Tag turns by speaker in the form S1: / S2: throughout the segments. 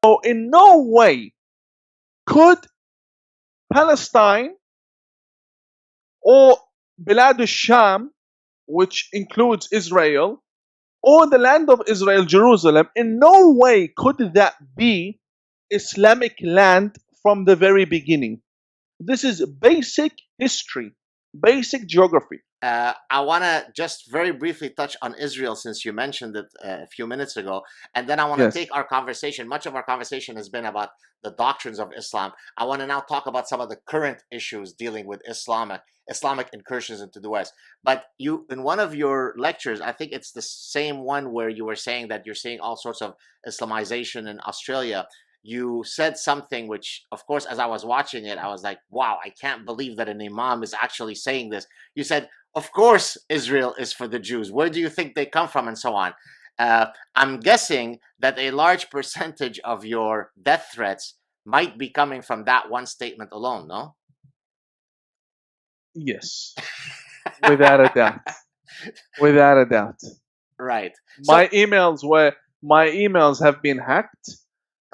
S1: So in no way could Palestine or Bilad al-Sham, which includes Israel, or the land of Israel, Jerusalem, in no way could that be Islamic land from the very beginning. This is basic history, basic geography.
S2: I want to just very briefly touch on Israel since you mentioned it a few minutes ago. And then I want to take our conversation. Much of our conversation has been about the doctrines of Islam. I want to now talk about some of the current issues dealing with Islamic incursions into the West. But you, in one of your lectures, I think it's the same one where you were saying that you're seeing all sorts of Islamization in Australia. You said something which, of course, as I was watching it, I was like, wow, I can't believe that an imam is actually saying this. You said, of course, Israel is for the Jews. Where do you think they come from? And so on. I'm guessing that a large percentage of your death threats might be coming from that one statement alone, no?
S1: Yes, without a doubt. Without a doubt.
S2: Right.
S1: My emails have been hacked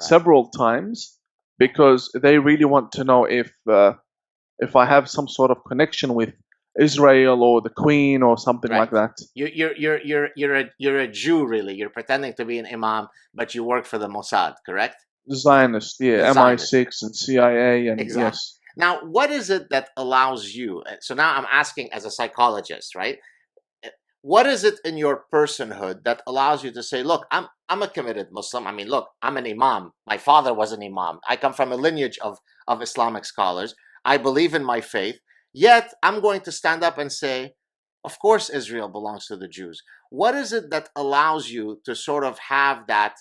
S1: several times because they really want to know if I have some sort of connection with Israel or the Queen or something like that.
S2: You're a Jew, really. You're pretending to be an imam, but you work for the Mossad, correct?
S1: Zionist, yeah, MI6 and CIA, and
S2: exactly.
S1: Yes.
S2: Now, what is it that allows you? So now I'm asking as a psychologist, right? What is it in your personhood that allows you to say, look, I'm a committed Muslim. I mean, look, I'm an imam. My father was an imam. I come from a lineage of Islamic scholars. I believe in my faith. Yet I'm going to stand up and say, of course, Israel belongs to the Jews. What is it that allows you to sort of have that,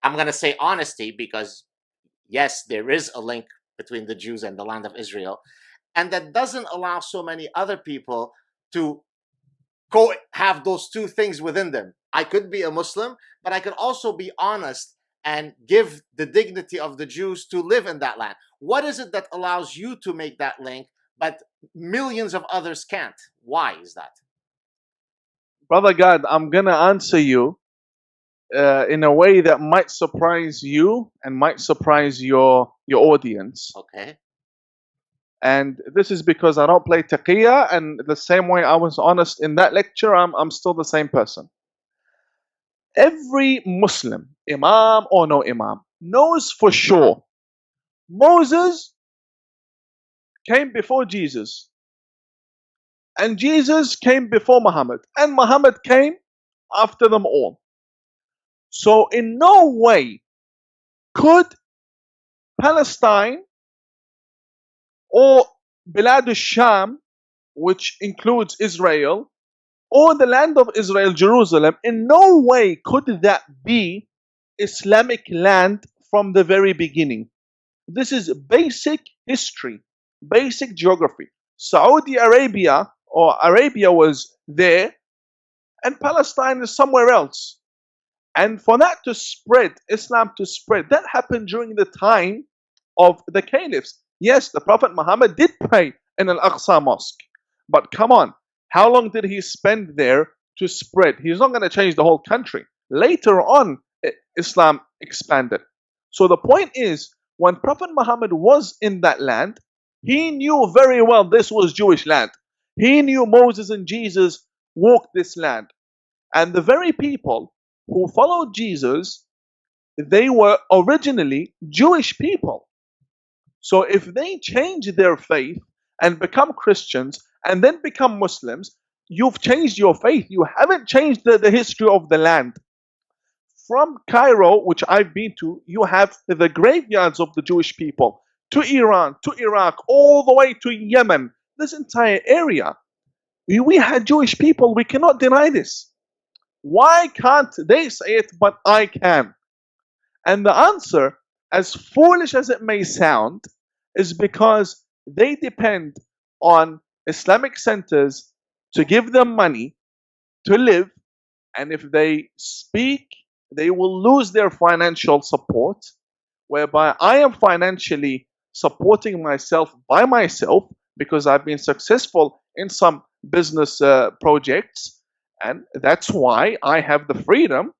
S2: I'm going to say honesty, because yes, there is a link between the Jews and the land of Israel, and that doesn't allow so many other people to have those two things within them. I could be a Muslim, but I could also be honest and give the dignity of the Jews to live in that land. What is it that allows you to make that link, but millions of others can't? Why is that?
S1: Brother God, I'm going to answer you in a way that might surprise you and might surprise your audience.
S2: Okay.
S1: And this is because I don't play taqiyya, and the same way I was honest in that lecture, I'm still the same person. Every Muslim, imam or no imam, knows for sure Moses came before Jesus, and Jesus came before Muhammad, and Muhammad came after them all. So in no way could Palestine or Bilad al-Sham, which includes Israel, or the land of Israel, Jerusalem, in no way could that be Islamic land from the very beginning. This is basic history, basic geography. Saudi Arabia or Arabia was there, and Palestine is somewhere else. And for that to spread, Islam to spread, that happened during the time of the caliphs. Yes, the Prophet Muhammad did pray in Al-Aqsa Mosque. But come on, how long did he spend there to spread? He's not going to change the whole country. Later on, Islam expanded. So the point is, when Prophet Muhammad was in that land, he knew very well this was Jewish land. He knew Moses and Jesus walked this land. And the very people who followed Jesus, they were originally Jewish people. So if they change their faith and become Christians and then become Muslims, you've changed your faith. You haven't changed the history of the land. From Cairo, which I've been to, you have the graveyards of the Jewish people, to Iran, to Iraq, all the way to Yemen, this entire area. We had Jewish people. We cannot deny this. Why can't they say it, but I can? And the answer, as foolish as it may sound, is because they depend on Islamic centers to give them money to live, and if they speak, they will lose their financial support, whereby I am financially supporting myself by myself because I've been successful in some business projects, and that's why I have the freedom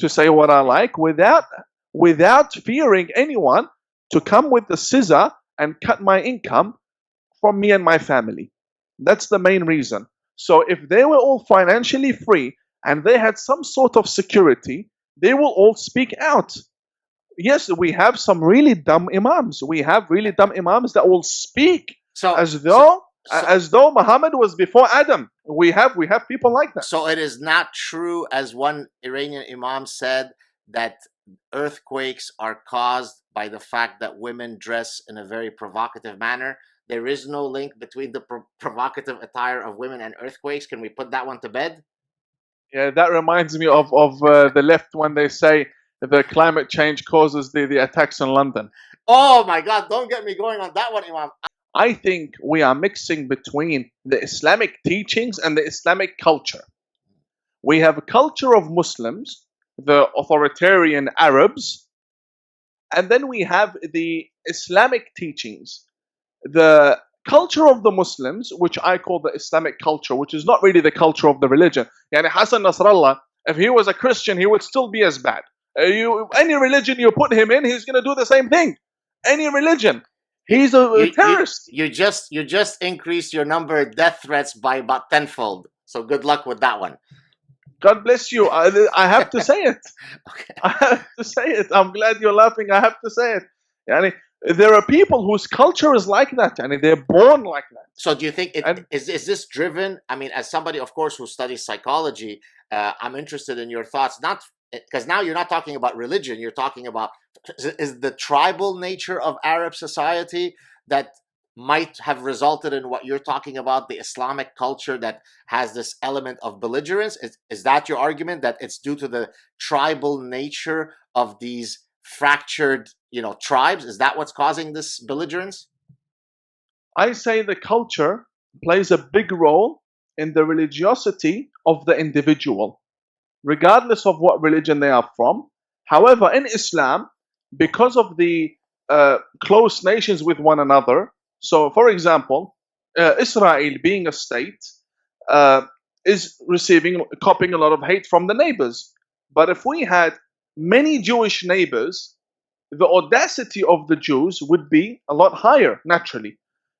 S1: to say what I like without without fearing anyone to come with the scissor and cut my income from me and my family. That's the main reason. So if they were all financially free and they had some sort of security, they will all speak out. Yes, we have some really dumb imams. We have really dumb imams that will speak
S2: So,
S1: as
S2: so,
S1: though Muhammad was before Adam. We have people like that.
S2: so it is not true, as one Iranian imam said, that earthquakes are caused by the fact that women dress in a very provocative manner. There is no link between the provocative attire of women and earthquakes. Can we put that one to bed?
S1: Yeah, that reminds me of the left when they say the climate change causes the attacks in London.
S2: Oh my God, don't get me going on that one, Imam.
S1: I think we are mixing between the Islamic teachings and the Islamic culture. We have a culture of Muslims, the authoritarian Arabs, and then we have the Islamic teachings, the culture of the Muslims, which I call the Islamic culture, which is not really the culture of the religion. Yani Hassan Nasrallah, if he was a Christian, he would still be as bad. Any religion you put him in, he's going to do the same thing. Any religion. He's a terrorist.
S2: You just increased your number of death threats by about tenfold. So good luck with that one.
S1: God bless you. I have to say it.
S2: Okay.
S1: I have to say it. I'm glad you're laughing. I have to say it. Yani, there are people whose culture is like that. Yani, they're born like that.
S2: So do you think is this driven? I mean, as somebody, of course, who studies psychology, I'm interested in your thoughts. Not because now you're not talking about religion. You're talking about is the tribal nature of Arab society that might have resulted in what you're talking about, the Islamic culture that has this element of belligerence. Is that your argument, that it's due to the tribal nature of these fractured, tribes? Is that what's causing this belligerence?
S1: I say the culture plays a big role in the religiosity of the individual, regardless of what religion they are from. However, in Islam, because of the close nations with one another, so for example, Israel being a state is copying a lot of hate from the neighbors. But if we had many Jewish neighbors, the audacity of the Jews would be a lot higher, naturally.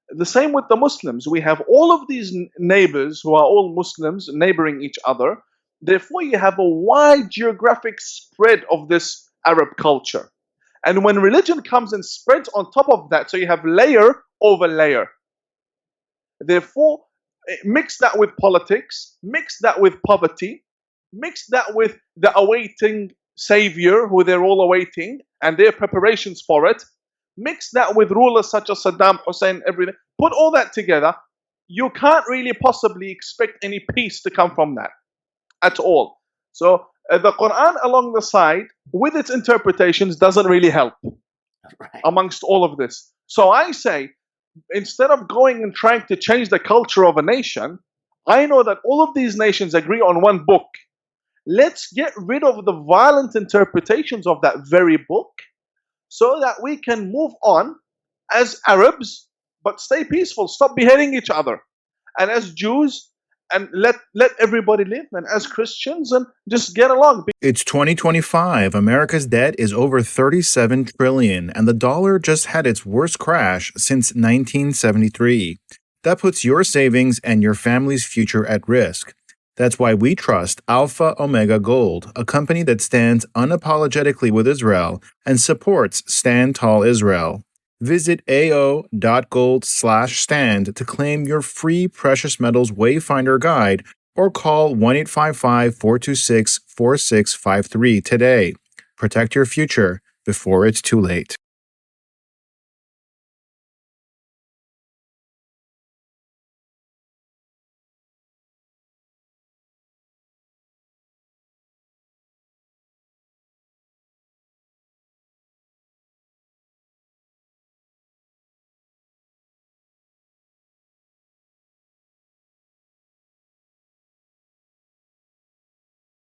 S1: The same with the Muslims. We have all of these neighbors who are all Muslims neighboring each other. Therefore, you have a wide geographic spread of this Arab culture. And when religion comes and spreads on top of that, so you have layer over layer. Therefore, mix that with politics, mix that with poverty, mix that with the awaiting savior who they're all awaiting and their preparations for it. Mix that with rulers such as Saddam Hussein, everything. Put all that together. You can't really possibly expect any peace to come from that at all. So the Quran along the side, with its interpretations, doesn't really help amongst all of this. So I say, instead of going and trying to change the culture of a nation, I know that all of these nations agree on one book. Let's get rid of the violent interpretations of that very book so that we can move on as Arabs, but stay peaceful, stop beheading each other. And as Jews, and let everybody live, and as Christians, and just get along.
S3: It's 2025. America's debt is over $37 trillion, and the dollar just had its worst crash since 1973. That puts your savings and your family's future at risk. That's why we trust Alpha Omega Gold, a company that stands unapologetically with Israel and supports Stand Tall Israel. Visit ao.gold/stand to claim your free precious metals wayfinder guide or call 1-855-426-4653 today. Protect your future before it's too late.